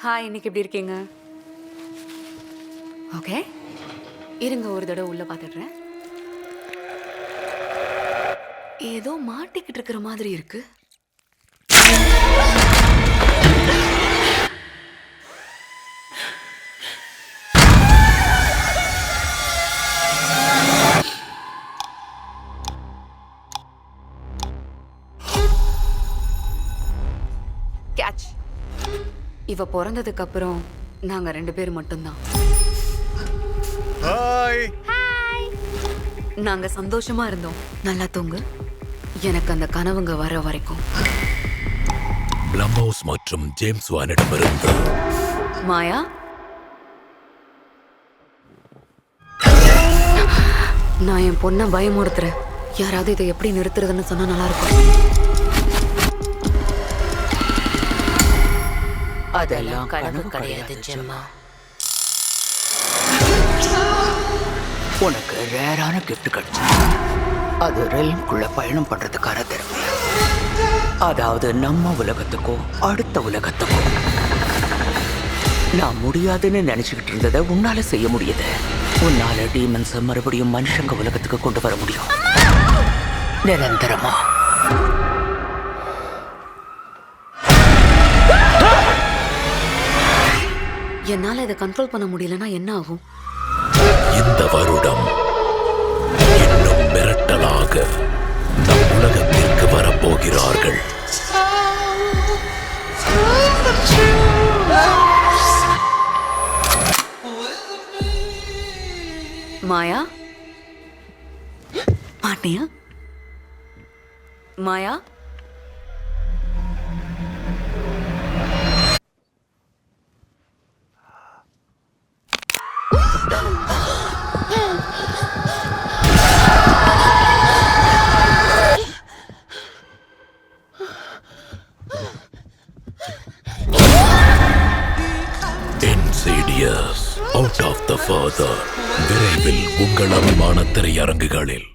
Hi, இன்னைக்கு எப்படி இருக்கீங்க? ஓகே, இருங்க ஒரு தடவை உள்ள பார்த்துடுறேன். ஏதோ மாட்டிக்கிட்டு இருக்கிற மாதிரி இருக்கு. கேட்ச். இவ பிறந்ததுக்கு அப்புறம் நாங்க 2 பேர் மட்டும்தான். ஹாய். நாங்க சந்தோஷமா இருந்தோம். நல்லா தூங்கு. எனக்கு அந்த கனவுங்க வர வரைக்கும். பிளம்ஹவுஸ் மற்றும் ஜேம்ஸ் வானிடமிருந்து மாயா, நான் என் பொண்ணை பயமுறுத்துறேன். யாராவது இதை எப்படி நிறுத்துறதுன்னு சொன்னா நல்லா இருக்கும். அதெல்லாம் கனவு கிடையாது ஜெம்மா. உனக்கு ரேரான கிஃப்ட் கிடைச்சு. அது ரெல்ம்குள்ள பயணம் பண்றதுக்கான திறமை. அதாவது நம்ம உலகத்துக்கும் அடுத்த உலகத்துக்கும். நான் முடியாதுன்னு நினைச்சுக்கிட்டு இருந்ததை உன்னால செய்ய முடியுது. உன்னால டீமன்ஸ் மறுபடியும் மனுஷங்க உலகத்துக்கு கொண்டு வர முடியும், நிரந்தரமா. என்னால இதை கண்ட்ரோல் பண்ண முடியலன்னா என்ன ஆகும்? இந்த வருடம் இன்னும் மிரட்டலாக நம் உலகத்திற்கு வரப்போகிறார்கள். மாயா, மாட்டியா? மாயா, Insidious Out of the Father விரைவில் உங்கள் அபிமான திரையரங்குகளில்.